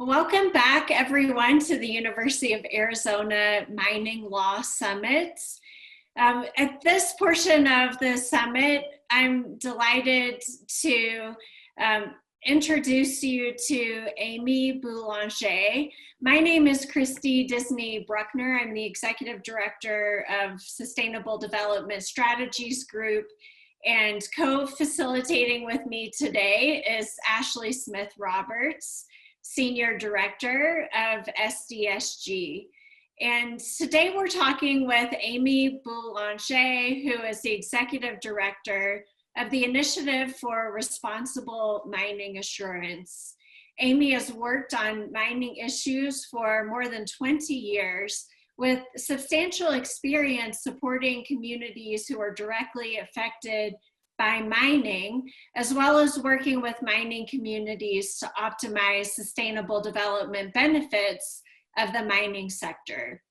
Welcome back, everyone, to the University of Arizona Mining Law Summit. At this portion of the summit, I'm delighted to introduce you to Amy Boulanger. My name is Christy Disney Bruckner. I'm the Executive Director of Sustainable Development Strategies Group, and co-facilitating with me today is Ashley Smith Roberts, Senior Director of SDSG. And today we're talking with Amy Boulanger, who is the Executive Director of the Initiative for Responsible Mining Assurance. Amy has worked on mining issues for more than 20 years with substantial experience supporting communities who are directly affected by mining, as well as working with mining communities to optimize sustainable development benefits of the mining sector.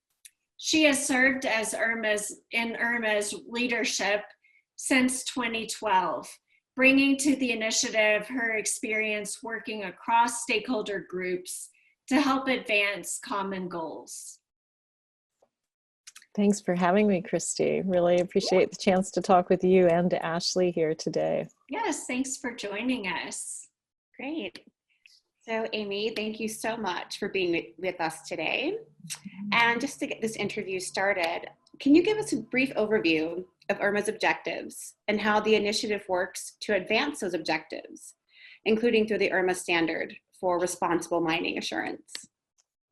She has served as IRMA's leadership since 2012, bringing to the initiative her experience working across stakeholder groups to help advance common goals. Thanks for having me, Christy. Really appreciate the chance to talk with you and Ashley here today. Yes, thanks for joining us. Great. So Amy, thank you so much for being with us today. And just to get this interview started, can you give us a brief overview of IRMA's objectives and how the initiative works to advance those objectives, including through the IRMA standard for responsible mining assurance?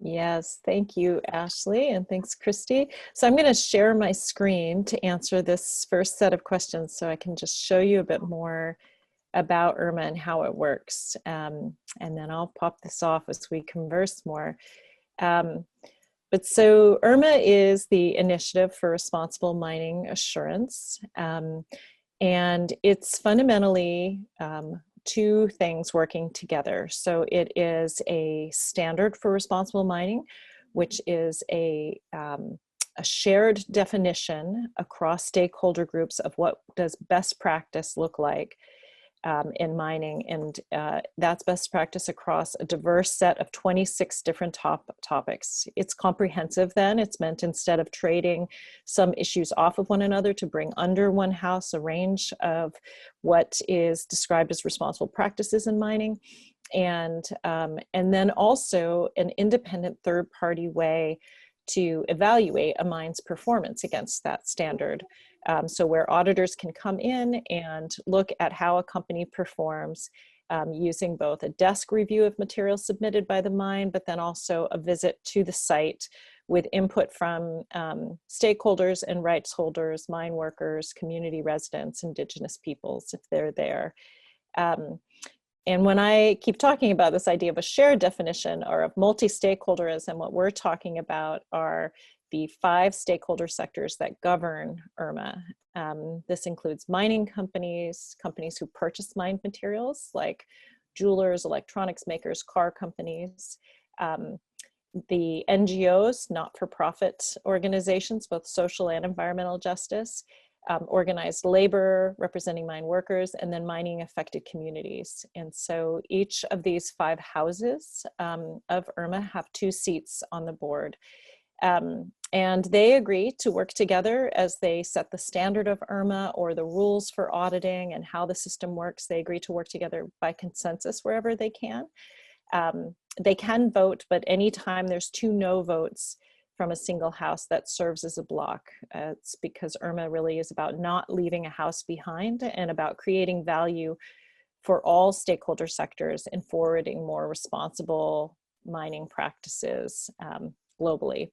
Yes, thank you, Ashley, and thanks, Christy. So I'm going to share my screen to answer this first set of questions so I can just show you a bit more about IRMA and how it works. And then I'll pop this off as we converse more. But so IRMA is the Initiative for Responsible Mining Assurance, and it's fundamentally two things working together. So it is a standard for responsible mining, which is a shared definition across stakeholder groups of what does best practice look like in mining, and that's best practice across a diverse set of 26 different topics. It's comprehensive then. It's meant, instead of trading some issues off of one another, to bring under one house a range of what is described as responsible practices in mining, and then also an independent third-party way to evaluate a mine's performance against that standard. So where auditors can come in and look at how a company performs using both a desk review of materials submitted by the mine, but then also a visit to the site with input from stakeholders and rights holders, mine workers, community residents, indigenous peoples, if they're there. And when I keep talking about this idea of a shared definition or of multi-stakeholderism, what we're talking about are the 5 stakeholder sectors that govern IRMA. This includes mining companies, companies who purchase mined materials like jewelers, electronics makers, car companies, the NGOs, not-for-profit organizations, both social and environmental justice, organized labor representing mine workers, and then mining affected communities. And so each of these 5 houses of IRMA have 2 seats on the board. And they agree to work together as they set the standard of IRMA or the rules for auditing and how the system works. They agree to work together by consensus wherever they can. They can vote, but anytime there's 2 no votes from a single house, that serves as a block. It's because IRMA really is about not leaving a house behind and about creating value for all stakeholder sectors and forwarding more responsible mining practices globally.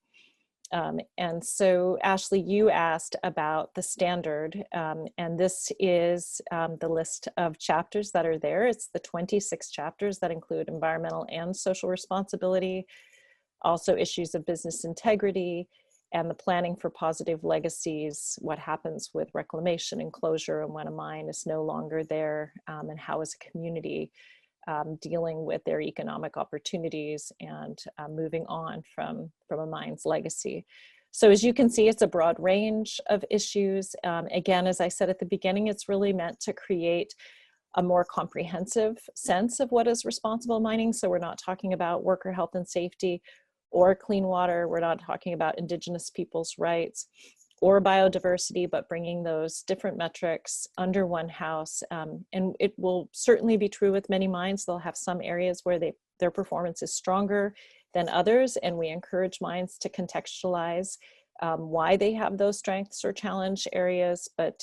And so, Ashley, you asked about the standard, and this is the list of chapters that are there. It's the 26 chapters that include environmental and social responsibility, also issues of business integrity, and the planning for positive legacies, what happens with reclamation and closure and when a mine is no longer there, and how is a community dealing with their economic opportunities and moving on from a mine's legacy. So as you can see, it's a broad range of issues. Again, as I said at the beginning, it's really meant to create a more comprehensive sense of what is responsible mining. So we're not talking about worker health and safety or clean water. We're not talking about Indigenous people's rights or biodiversity, but bringing those different metrics under one house. And it will certainly be true with many mines. They'll have some areas where their performance is stronger than others, and we encourage mines to contextualize why they have those strengths or challenge areas, but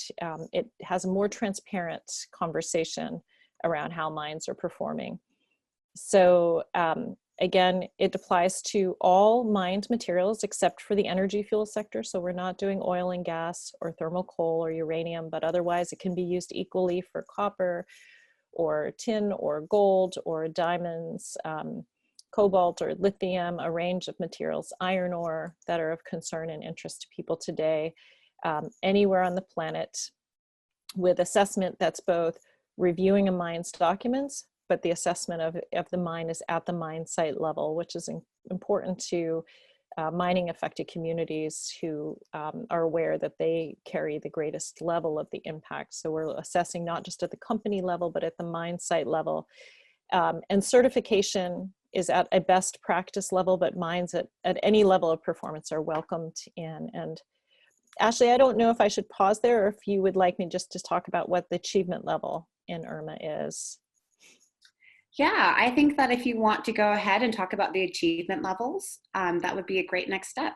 it has a more transparent conversation around how mines are performing. So again, it applies to all mined materials except for the energy fuel sector. So we're not doing oil and gas or thermal coal or uranium, but otherwise it can be used equally for copper or tin or gold or diamonds, cobalt or lithium, a range of materials, iron ore, that are of concern and interest to people today, anywhere on the planet, with assessment that's both reviewing a mine's documents, but the assessment of the mine is at the mine site level, which is important to mining affected communities who are aware that they carry the greatest level of the impact. So we're assessing not just at the company level, but at the mine site level. And certification is at a best practice level, but mines at any level of performance are welcomed in. And Ashley, I don't know if I should pause there or if you would like me just to talk about what the achievement level in IRMA is. Yeah, I think that if you want to go ahead and talk about the achievement levels, that would be a great next step.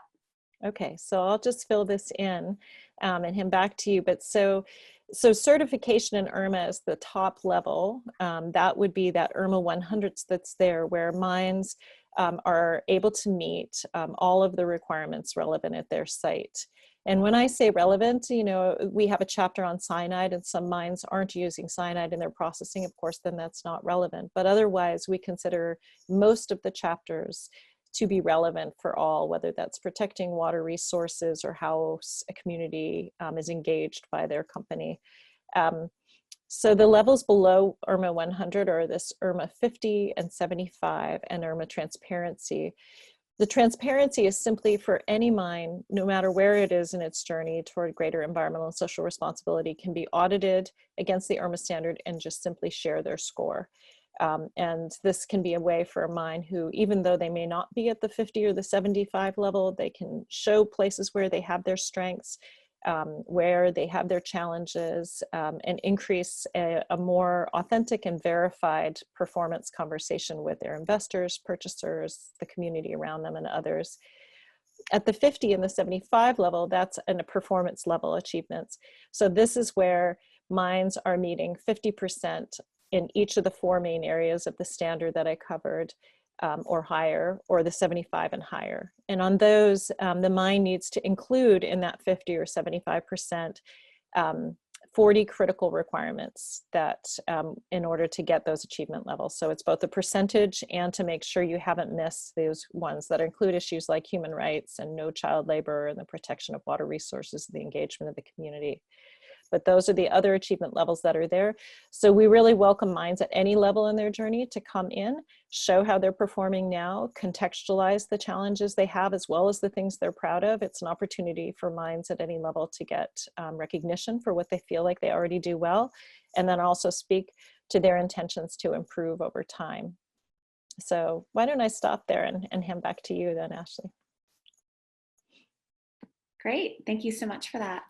Okay, so I'll just fill this in and hand back to you. But so certification in IRMA is the top level. That would be that IRMA 100s that's there, where mines are able to meet all of the requirements relevant at their site. And when I say relevant, you know, we have a chapter on cyanide, and some mines aren't using cyanide in their processing. Of course, then that's not relevant. But otherwise, we consider most of the chapters to be relevant for all, whether that's protecting water resources or how a community is engaged by their company. So the levels below IRMA 100 are this IRMA 50 and 75 and IRMA transparency. The transparency is simply for any mine, no matter where it is in its journey toward greater environmental and social responsibility, can be audited against the IRMA standard and just simply share their score. And this can be a way for a mine who, even though they may not be at the 50 or the 75 level, they can show places where they have their strengths, where they have their challenges, and increase a more authentic and verified performance conversation with their investors, purchasers, the community around them, and others. At the 50 and the 75 level, that's a performance level achievements. So this is where mines are meeting 50% in each of the four main areas of the standard that I covered, or higher, or the 75 and higher. And on those, the mine needs to include in that 50 or 75%, 40 critical requirements that in order to get those achievement levels. So it's both a percentage and to make sure you haven't missed those ones that include issues like human rights and no child labor and the protection of water resources, the engagement of the community. But those are the other achievement levels that are there. So we really welcome mines at any level in their journey to come in, show how they're performing now, contextualize the challenges they have as well as the things they're proud of. It's an opportunity for mines at any level to get recognition for what they feel like they already do well, and then also speak to their intentions to improve over time. So why don't I stop there and hand back to you then, Ashley. Great, thank you so much for that.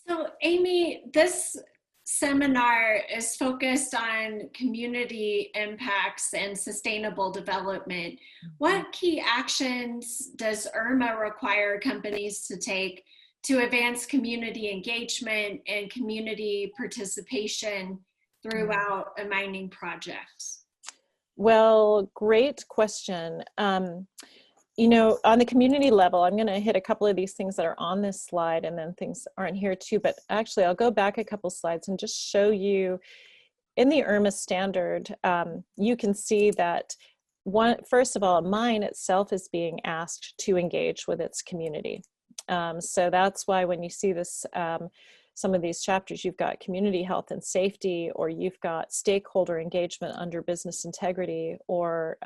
So Amy, this seminar is focused on community impacts and sustainable development. What key actions does IRMA require companies to take to advance community engagement and community participation throughout a mining project? Well, great question. You know, on the community level, I'm going to hit a couple of these things that are on this slide, and then things aren't here too, but actually I'll go back a couple slides and just show you in the IRMA standard, you can see that first of all, a mine itself is being asked to engage with its community. So that's why when you see this, some of these chapters, you've got community health and safety, or you've got stakeholder engagement under business integrity, or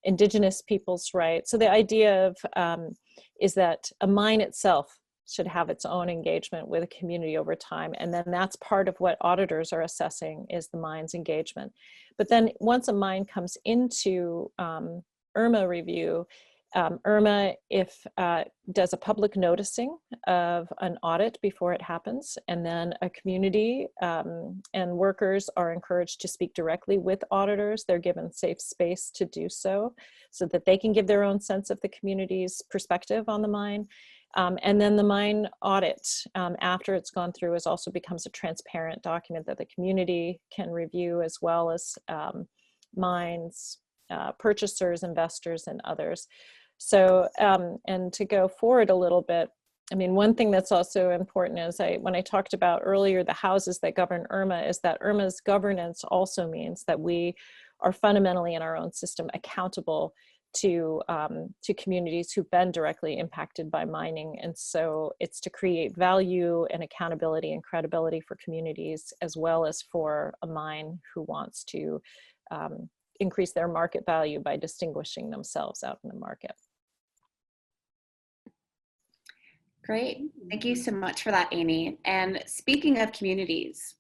Indigenous people's rights. So the idea of is that a mine itself should have its own engagement with a community over time. And then that's part of what auditors are assessing, is the mine's engagement. But then once a mine comes into IRMA review, IRMA does a public noticing of an audit before it happens, and then a community and workers are encouraged to speak directly with auditors. They're given safe space to do so that they can give their own sense of the community's perspective on the mine. And then the mine audit, after it's gone through, also becomes a transparent document that the community can review, as well as mines, purchasers, investors, and others. So, and to go forward a little bit, I mean, one thing that's also important is when I talked about earlier the houses that govern IRMA, is that IRMA's governance also means that we are fundamentally in our own system accountable to communities who've been directly impacted by mining. And so it's to create value and accountability and credibility for communities, as well as for a mine who wants to increase their market value by distinguishing themselves out in the market. Great. Thank you so much for that, Amy. And speaking of communities,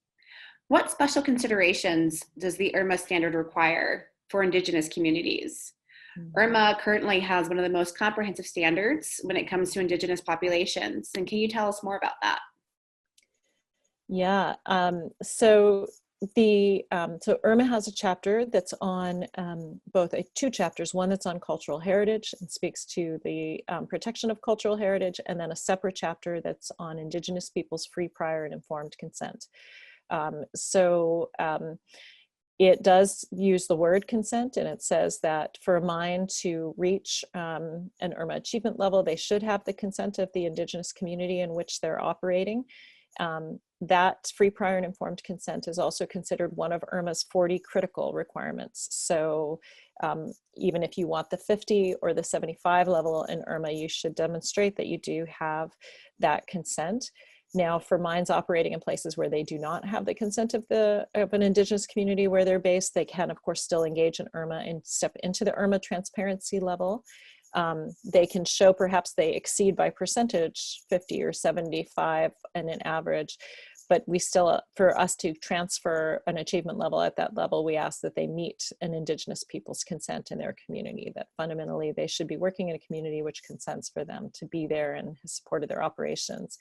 what special considerations does the IRMA standard require for Indigenous communities? IRMA currently has one of the most comprehensive standards when it comes to Indigenous populations. And can you tell us more about that? Yeah, so IRMA has a chapter that's on two chapters, one that's on cultural heritage and speaks to the protection of cultural heritage, and then a separate chapter that's on Indigenous peoples' free, prior, and informed consent. It does use the word consent, and it says that for a mine to reach an IRMA achievement level, they should have the consent of the Indigenous community in which they're operating. That free, prior, and informed consent is also considered one of IRMA's 40 critical requirements. So even if you want the 50 or the 75 level in IRMA, you should demonstrate that you do have that consent. Now, for mines operating in places where they do not have the consent of an Indigenous community where they're based, they can, of course, still engage in IRMA and step into the IRMA transparency level. They can show perhaps they exceed by percentage 50 or 75 in an average, but we still, for us to transfer an achievement level at that level, we ask that they meet an Indigenous people's consent in their community, that fundamentally they should be working in a community which consents for them to be there and has supported their operations.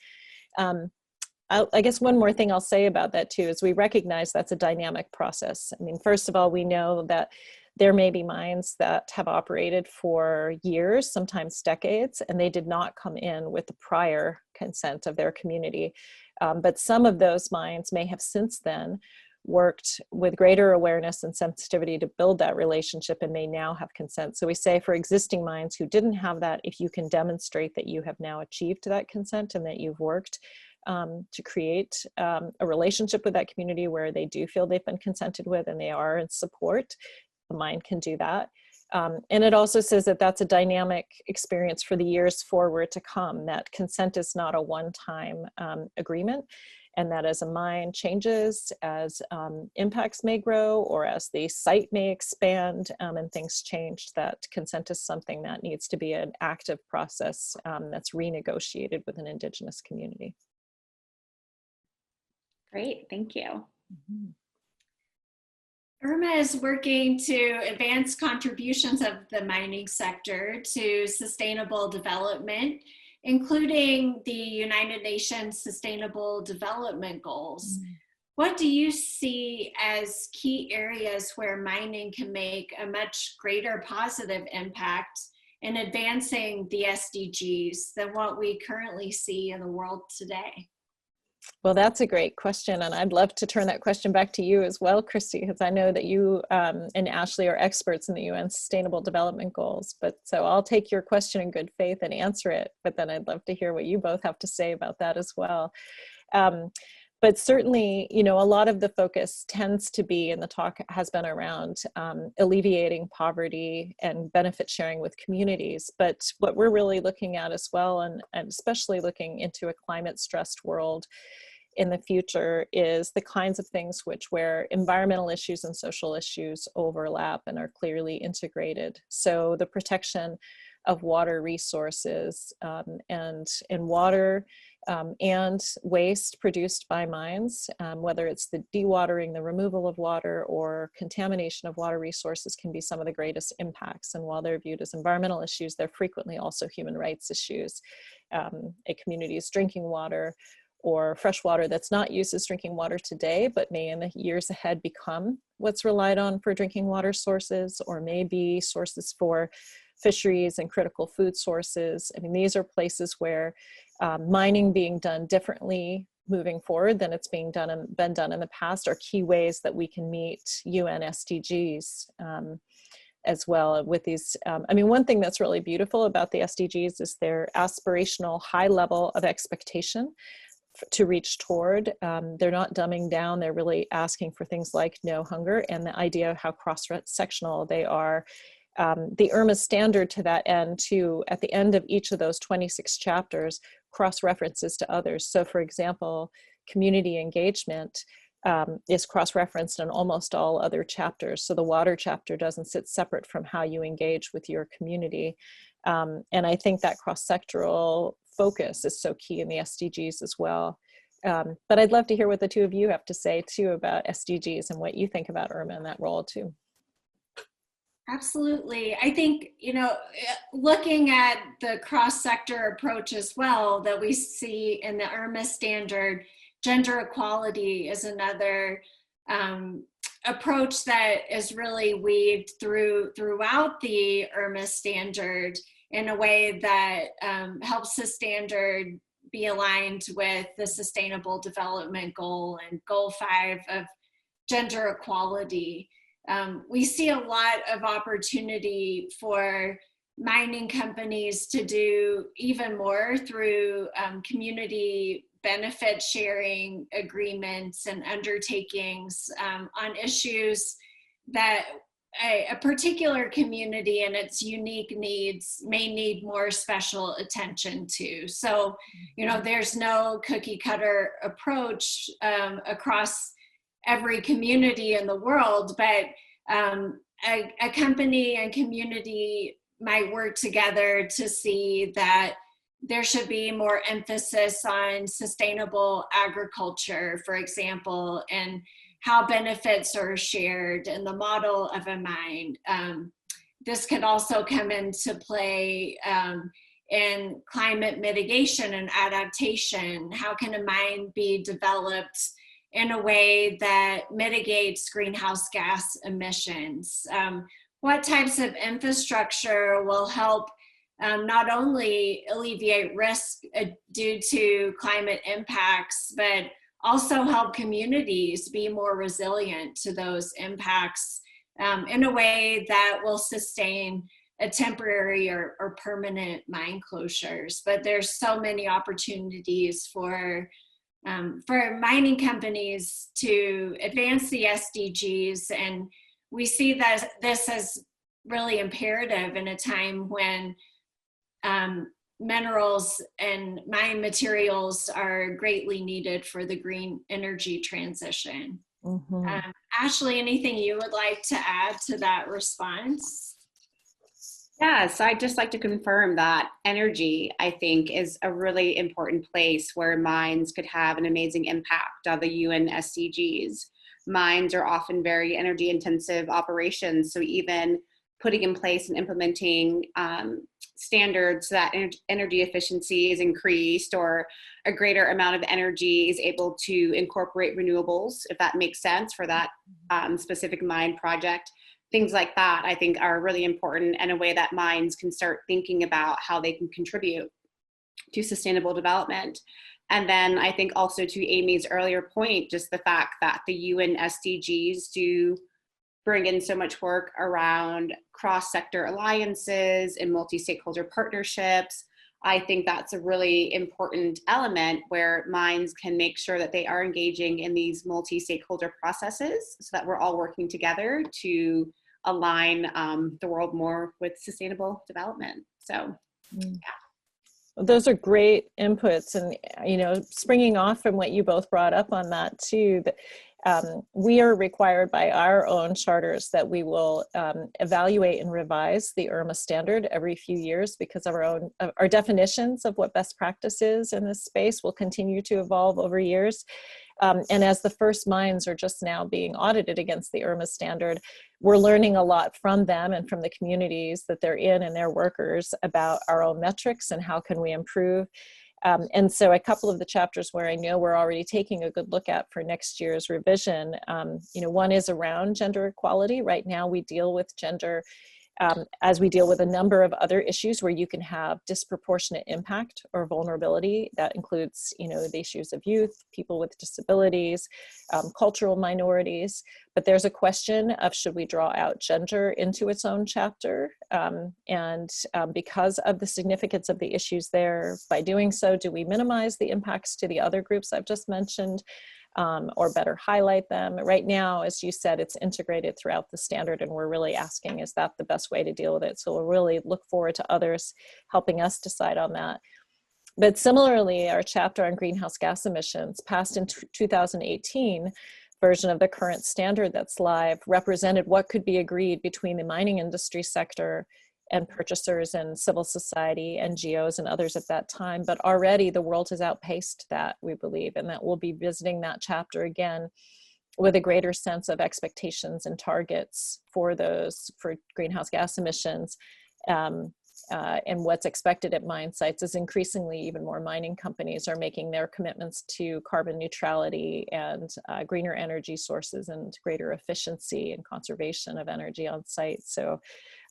I guess one more thing I'll say about that too is we recognize that's a dynamic process. I mean, first of all, we know that there may be mines that have operated for years, sometimes decades, and they did not come in with the prior consent of their community. But some of those mines may have since then worked with greater awareness and sensitivity to build that relationship and may now have consent. So we say for existing mines who didn't have that, if you can demonstrate that you have now achieved that consent and that you've worked to create a relationship with that community where they do feel they've been consented with and they are in support, the mine can do that. And it also says that that's a dynamic experience for the years forward to come, that consent is not a one-time agreement, and that as a mine changes, as impacts may grow, or as the site may expand and things change, that consent is something that needs to be an active process that's renegotiated with an Indigenous community. Great, thank you. Mm-hmm. IRMA is working to advance contributions of the mining sector to sustainable development, including the United Nations Sustainable Development Goals. Mm-hmm. What do you see as key areas where mining can make a much greater positive impact in advancing the SDGs than what we currently see in the world today? Well, that's a great question, and I'd love to turn that question back to you as well, Christy, because I know that you and Ashley are experts in the UN Sustainable Development Goals. But so I'll take your question in good faith and answer it, but then I'd love to hear what you both have to say about that as well. But certainly, you know, a lot of the focus tends to be, and the talk has been around alleviating poverty and benefit sharing with communities. But what we're really looking at as well, and especially looking into a climate stressed world, in the future is the kinds of things where environmental issues and social issues overlap and are clearly integrated. So the protection of water resources and water and waste produced by mines, whether it's the dewatering, the removal of water, or contamination of water resources, can be some of the greatest impacts. And while they're viewed as environmental issues, they're frequently also human rights issues. A community's drinking water or fresh water that's not used as drinking water today, but may in the years ahead become what's relied on for drinking water sources, or may be sources for fisheries and critical food sources. I mean, these are places where mining being done differently moving forward than it's been done in the past are key ways that we can meet UN SDGs as well with these. I mean, one thing that's really beautiful about the SDGs is their aspirational high level of expectation to reach toward. They're not dumbing down, they're really asking for things like no hunger, and the idea of how cross-sectional they are. The IRMA standard to that end too, at the end of each of those 26 chapters, cross-references to others. So for example, community engagement is cross-referenced in almost all other chapters. So the water chapter doesn't sit separate from how you engage with your community. And I think that cross-sectoral focus is so key in the SDGs as well. But I'd love to hear what the two of you have to say too about SDGs and what you think about IRMA and that role too. Absolutely. I think, looking at the cross-sector approach as well that we see in the IRMA standard, gender equality is another approach that is really weaved throughout the IRMA standard in a way that helps the standard be aligned with the Sustainable Development Goal and Goal 5 of gender equality. We see a lot of opportunity for mining companies to do even more through community benefit sharing agreements and undertakings on issues that a particular community and its unique needs may need more special attention to. So, there's no cookie cutter approach across every community in the world, but a company and community might work together to see that there should be more emphasis on sustainable agriculture, for example, and how benefits are shared in the model of a mine. This could also come into play in climate mitigation and adaptation. How can a mine be developed in a way that mitigates greenhouse gas emissions? What types of infrastructure will help not only alleviate risk due to climate impacts, but also help communities be more resilient to those impacts in a way that will sustain a temporary or permanent mine closures? But there's so many opportunities for mining companies to advance the SDGs, and we see that this is really imperative in a time when minerals and mine materials are greatly needed for the green energy transition. Mm-hmm. Ashley, anything you would like to add to that response? Yes, I'd just like to confirm that energy, I think, is a really important place where mines could have an amazing impact on the UN SDGs. Mines are often very energy intensive operations, so even putting in place and implementing standards so that energy efficiency is increased, or a greater amount of energy is able to incorporate renewables, if that makes sense for that specific mine project. Things like that, I think, are really important, and a way that mines can start thinking about how they can contribute to sustainable development. And then I think also to Amy's earlier point, just the fact that the UN SDGs do bring in so much work around cross-sector alliances and multi-stakeholder partnerships. I think that's a really important element where mines can make sure that they are engaging in these multi-stakeholder processes so that we're all working together to align the world more with sustainable development. So, yeah. Those are great inputs, and springing off from what you both brought up on that too, that we are required by our own charters that we will evaluate and revise the IRMA standard every few years, because of our definitions of what best practice is in this space will continue to evolve over years. And as the first mines are just now being audited against the IRMA standard, we're learning a lot from them and from the communities that they're in and their workers about our own metrics and how can we improve. And so a couple of the chapters where I know we're already taking a good look at for next year's revision, one is around gender equality. Right now we deal with gender as we deal with a number of other issues where you can have disproportionate impact or vulnerability. That includes, the issues of youth, people with disabilities, cultural minorities. But there's a question of, should we draw out gender into its own chapter? Because of the significance of the issues there, by doing so, do we minimize the impacts to the other groups I've just mentioned? Or better highlight them? Right now, as you said, it's integrated throughout the standard, and we're really asking, is that the best way to deal with it? So we'll really look forward to others helping us decide on that. But similarly, our chapter on greenhouse gas emissions, passed in 2018, version of the current standard that's live, represented what could be agreed between the mining industry sector and purchasers and civil society, NGOs and others at that time. But already the world has outpaced that, we believe, and that we'll be visiting that chapter again with a greater sense of expectations and targets for greenhouse gas emissions. And what's expected at mine sites is increasingly even more mining companies are making their commitments to carbon neutrality and greener energy sources and greater efficiency and conservation of energy on site. So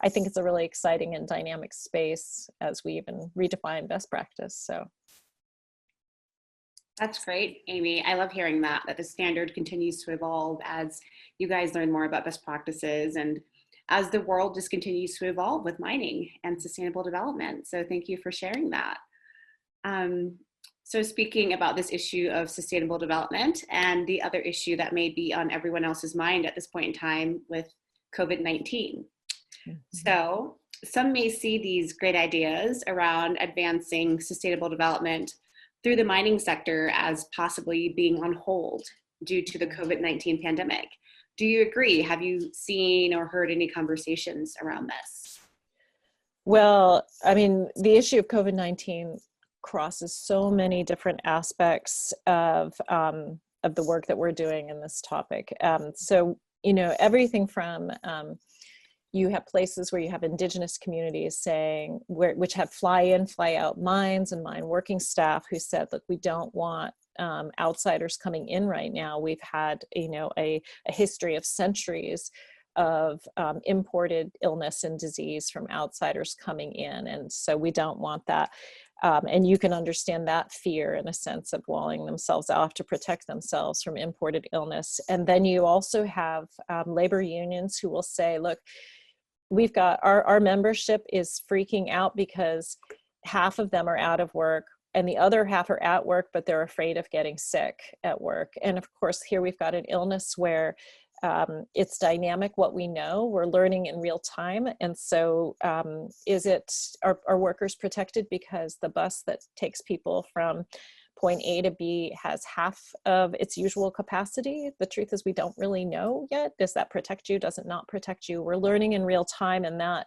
I think it's a really exciting and dynamic space as we even redefine best practice. So that's great, Amy. I love hearing that the standard continues to evolve as you guys learn more about best practices and as the world just continues to evolve with mining and sustainable development. So thank you for sharing that. So speaking about this issue of sustainable development and the other issue that may be on everyone else's mind at this point in time with COVID-19. Mm-hmm. So some may see these great ideas around advancing sustainable development through the mining sector as possibly being on hold due to the COVID-19 pandemic. Do you agree? Have you seen or heard any conversations around this? Well, I mean, the issue of COVID-19 crosses so many different aspects of the work that we're doing in this topic. So, everything from you have places where you have indigenous communities saying, which have fly-in, fly-out mines and mine working staff who said, look, we don't want outsiders coming in right now. We've had, a history of centuries of imported illness and disease from outsiders coming in. And so we don't want that. And you can understand that fear in a sense of walling themselves off to protect themselves from imported illness. And then you also have labor unions who will say, look, we've got our membership is freaking out because half of them are out of work and the other half are at work, but they're afraid of getting sick at work. And of course, here we've got an illness where it's dynamic, what we know, we're learning in real time. And so are workers protected because the bus that takes people from point A to B has half of its usual capacity? The truth is we don't really know yet. Does that protect you? Does it not protect you? We're learning in real time, and that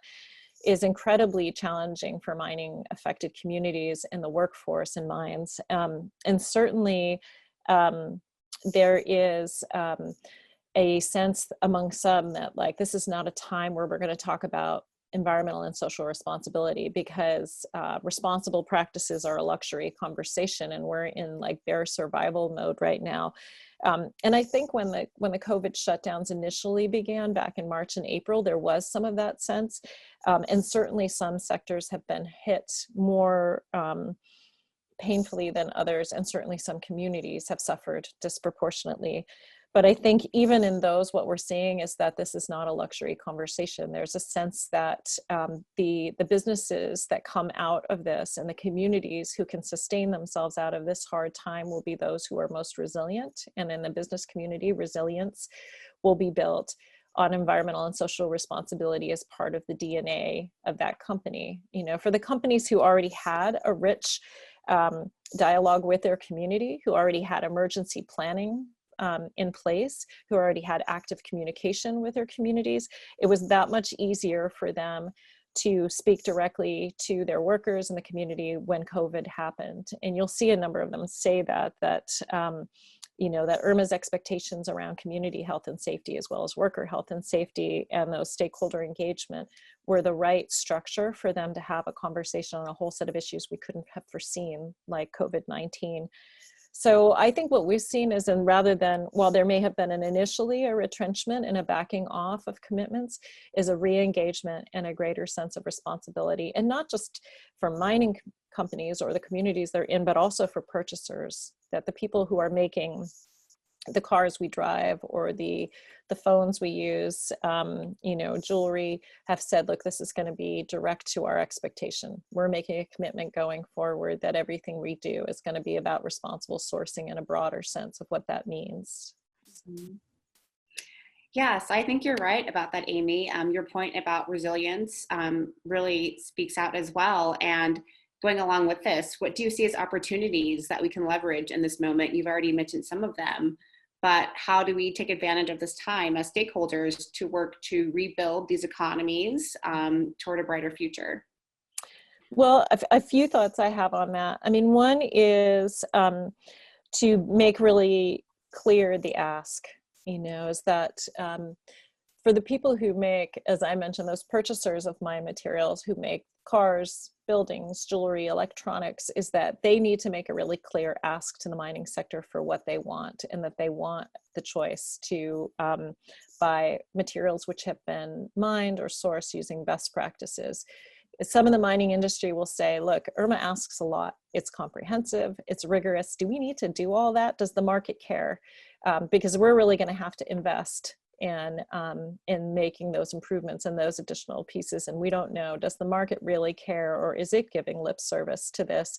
is incredibly challenging for mining affected communities and the workforce in mines. And certainly there is a sense among some that this is not a time where we're going to talk about environmental and social responsibility, because responsible practices are a luxury conversation, and we're in bare survival mode right now. And I think when the COVID shutdowns initially began back in March and April, there was some of that sense, and certainly some sectors have been hit more painfully than others, and certainly some communities have suffered disproportionately. But I think even in those, what we're seeing is that this is not a luxury conversation. There's a sense that the businesses that come out of this and the communities who can sustain themselves out of this hard time will be those who are most resilient. And in the business community, resilience will be built on environmental and social responsibility as part of the DNA of that company. You know, for the companies who already had a rich dialogue with their community, who already had emergency planning in place, who already had active communication with their communities, it was that much easier for them to speak directly to their workers in the community when COVID happened. And you'll see a number of them say that you know, that IRMA's expectations around community health and safety, as well as worker health and safety, and those stakeholder engagement were the right structure for them to have a conversation on a whole set of issues we couldn't have foreseen, like COVID-19. So I think what we've seen is, and rather than, while there may have been initially a retrenchment and a backing off of commitments, is a re-engagement and a greater sense of responsibility, and not just for mining companies or the communities they're in, but also for purchasers, that the people who are making the cars we drive or the phones we use, you know, jewelry, have said, look, this is going to be direct to our expectation. We're making a commitment going forward that everything we do is going to be about responsible sourcing in a broader sense of what that means. Mm-hmm. Yes, I think you're right about that, Amy. Your point about resilience really speaks out as well. And going along with this, what do you see as opportunities that we can leverage in this moment? You've already mentioned some of them, but how do we take advantage of this time as stakeholders to work to rebuild these economies toward a brighter future? Well, a few thoughts I have on that. I mean, one is to make really clear the ask, you know, is that for the people who make, as I mentioned, those purchasers of mine materials who make cars, buildings, jewelry, electronics, is that they need to make a really clear ask to the mining sector for what they want, and that they want the choice to buy materials which have been mined or sourced using best practices. Some of the mining industry will say, look, IRMA asks a lot. It's comprehensive, it's rigorous. Do we need to do all that? Does the market care? Because we're really going to have to invest in making those improvements and those additional pieces. And we don't know, does the market really care, or is it giving lip service to this?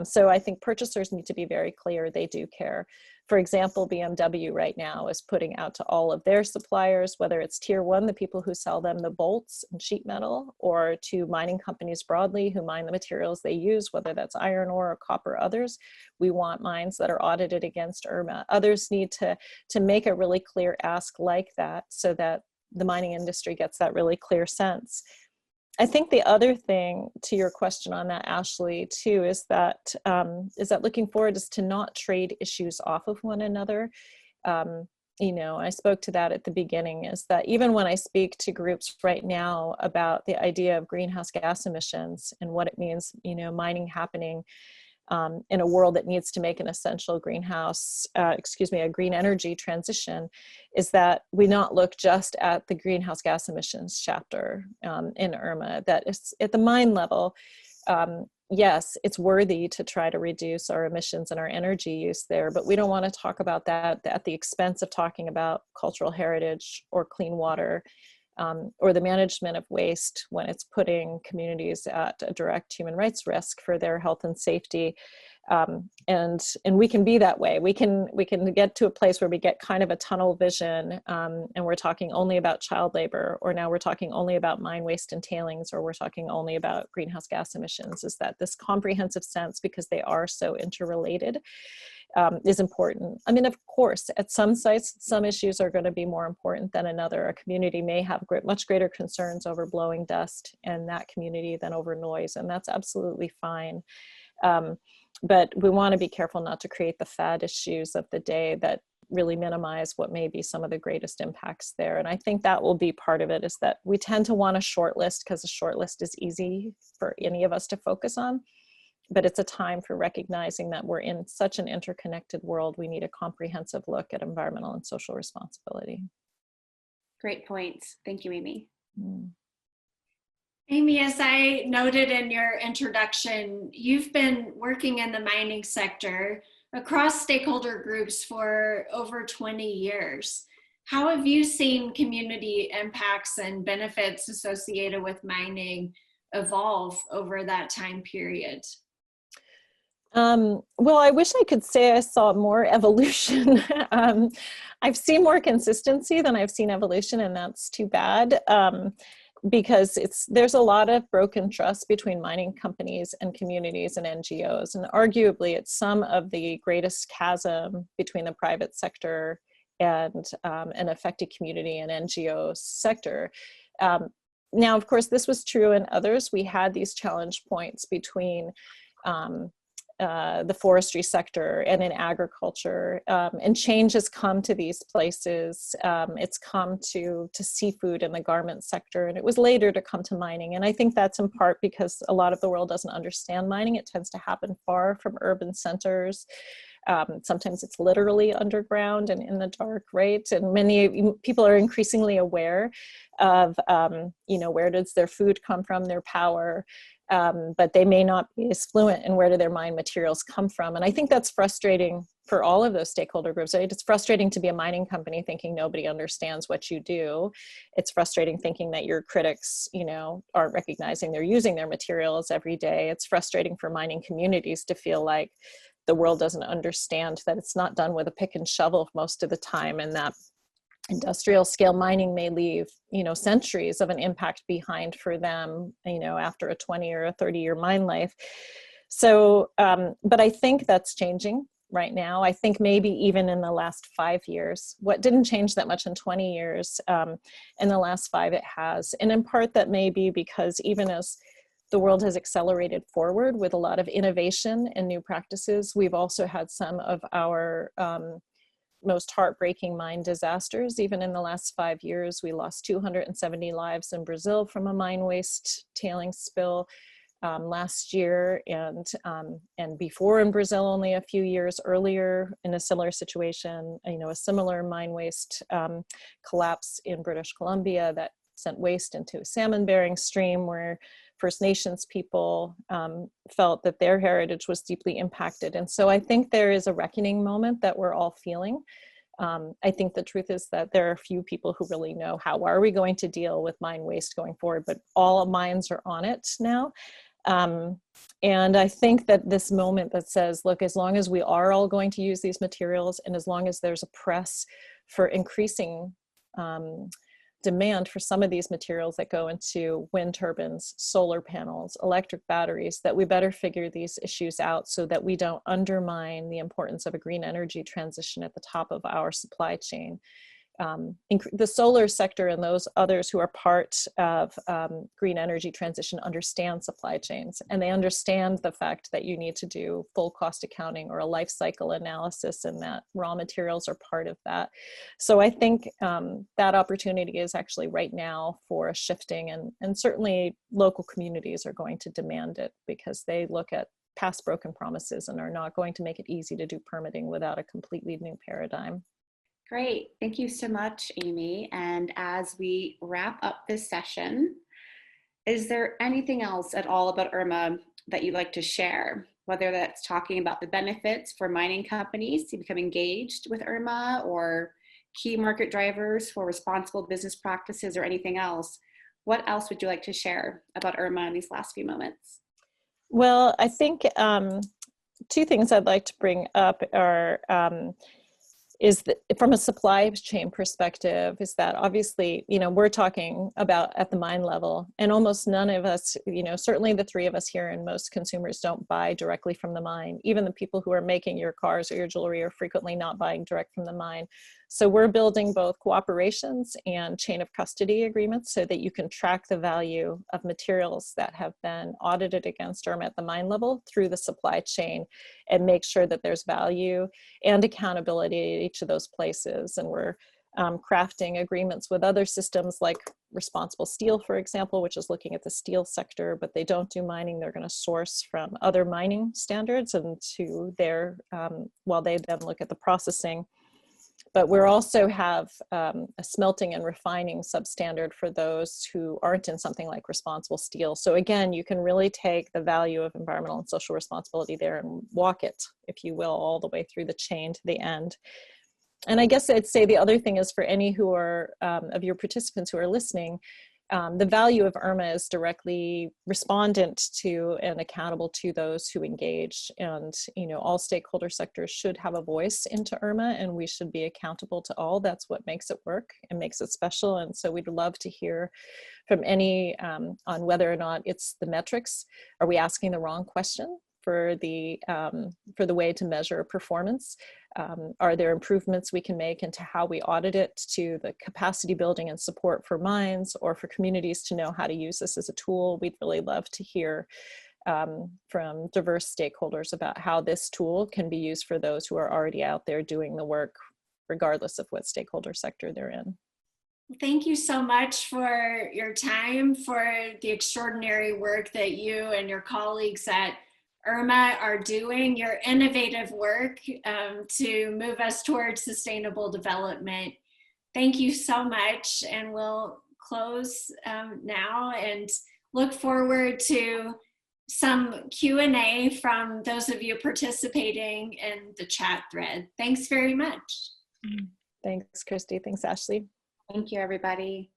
So I think purchasers need to be very clear they do care. For example, BMW right now is putting out to all of their suppliers, whether it's tier one, the people who sell them the bolts and sheet metal, or to mining companies broadly who mine the materials they use, whether that's iron ore or copper, others. We want mines that are audited against IRMA. Others need to make a really clear ask like that, so that the mining industry gets that really clear sense. I think the other thing to your question on that, Ashley, too, is that looking forward is to not trade issues off of one another. You know, I spoke to that at the beginning, is that even when I speak to groups right now about the idea of greenhouse gas emissions and what it means, you know, mining happening in a world that needs to make an essential a green energy transition, is that we not look just at the greenhouse gas emissions chapter in IRMA, that it's at the mine level. Yes, it's worthy to try to reduce our emissions and our energy use there, but we don't want to talk about that at the expense of talking about cultural heritage or clean water, or the management of waste when it's putting communities at a direct human rights risk for their health and safety. And we can be that way. We can get to a place where we get kind of a tunnel vision, and we're talking only about child labor, or now we're talking only about mine waste and tailings, or we're talking only about greenhouse gas emissions. Is that this comprehensive sense, because they are so interrelated, is important. I mean, of course, at some sites, some issues are going to be more important than another. A community may have much greater concerns over blowing dust in that community than over noise, and that's absolutely fine. But we want to be careful not to create the fad issues of the day that really minimize what may be some of the greatest impacts there. And I think that will be part of it, is that we tend to want a short list because a short list is easy for any of us to focus on. But it's a time for recognizing that we're in such an interconnected world. We need a comprehensive look at environmental and social responsibility. Great points. Thank you, Amy. Amy, as I noted in your introduction, you've been working in the mining sector across stakeholder groups for over 20 years. How have you seen community impacts and benefits associated with mining evolve over that time period? Well, I wish I could say I saw more evolution. I've seen more consistency than I've seen evolution, and that's too bad. Because there's a lot of broken trust between mining companies and communities and NGOs, and arguably it's some of the greatest chasm between the private sector and an affected community and NGO sector. Now, of course, this was true in others. We had these challenge points between the forestry sector and in agriculture, and change has come to these places. It's come to seafood and the garment sector, and it was later to come to mining. And I think that's in part because a lot of the world doesn't understand mining. It tends to happen far from urban centers. Sometimes it's literally underground and in the dark, right? And many people are increasingly aware of, where does their food come from, their power, but they may not be as fluent in where do their mine materials come from. And I think that's frustrating for all of those stakeholder groups, right? It's frustrating to be a mining company thinking nobody understands what you do. It's frustrating thinking that your critics, aren't recognizing they're using their materials every day. It's frustrating for mining communities to feel like the world doesn't understand that it's not done with a pick and shovel most of the time, and that industrial scale mining may leave, centuries of an impact behind for them, after a 20 or a 30-year mine life. So, but I think that's changing right now. I think maybe even in the last 5 years, what didn't change that much in 20 years, in the last 5 it has. And in part that may be because even as the world has accelerated forward with a lot of innovation and new practices, we've also had some of our most heartbreaking mine disasters. Even in the last 5 years, we lost 270 lives in Brazil from a mine waste tailing spill last year, and before in Brazil only a few years earlier in a similar situation, a similar mine waste collapse in British Columbia that sent waste into a salmon-bearing stream where First Nations people felt that their heritage was deeply impacted. And so I think there is a reckoning moment that we're all feeling. I think the truth is that there are few people who really know how are we going to deal with mine waste going forward, but all mines are on it now. And I think that this moment that says, look, as long as we are all going to use these materials, and as long as there's a press for increasing demand for some of these materials that go into wind turbines, solar panels, electric batteries, that we better figure these issues out so that we don't undermine the importance of a green energy transition at the top of our supply chain. The solar sector and those others who are part of green energy transition understand supply chains, and they understand the fact that you need to do full cost accounting or a life cycle analysis, and that raw materials are part of that. So I think that opportunity is actually right now for a shifting, and certainly local communities are going to demand it because they look at past broken promises and are not going to make it easy to do permitting without a completely new paradigm. Great. Thank you so much, Amy. And as we wrap up this session, is there anything else at all about IRMA that you'd like to share? Whether that's talking about the benefits for mining companies to become engaged with IRMA, or key market drivers for responsible business practices, or anything else. What else would you like to share about IRMA in these last few moments? Well, I think two things I'd like to bring up are is that from a supply chain perspective, is that obviously, we're talking about at the mine level, and almost none of us, certainly the three of us here and most consumers don't buy directly from the mine. Even the people who are making your cars or your jewelry are frequently not buying direct from the mine. So we're building both cooperations and chain of custody agreements so that you can track the value of materials that have been audited against IRMA at the mine level through the supply chain, and make sure that there's value and accountability at each of those places. And we're crafting agreements with other systems like Responsible Steel, for example, which is looking at the steel sector, but they don't do mining. They're going to source from other mining standards and to their, while they then look at the processing. But we also have a smelting and refining substandard for those who aren't in something like Responsible Steel. So again, you can really take the value of environmental and social responsibility there and walk it, if you will, all the way through the chain to the end. And I guess I'd say the other thing is, for any who are of your participants who are listening, the value of IRMA is directly respondent to and accountable to those who engage. And, you know, all stakeholder sectors should have a voice into IRMA, and we should be accountable to all. That's what makes it work and makes it special. And so we'd love to hear from any on whether or not it's the metrics. Are we asking the wrong question for the way to measure performance? Are there improvements we can make into how we audit it, to the capacity building and support for mines or for communities to know how to use this as a tool? We'd really love to hear from diverse stakeholders about how this tool can be used for those who are already out there doing the work, regardless of what stakeholder sector they're in. Thank you so much for your time, for the extraordinary work that you and your colleagues at IRMA are doing, your innovative work to move us towards sustainable development. Thank you so much, and we'll close now and look forward to some Q&A from those of you participating in the chat thread. Thanks very much. Thanks, Christy. Thanks, Ashley. Thank you, everybody.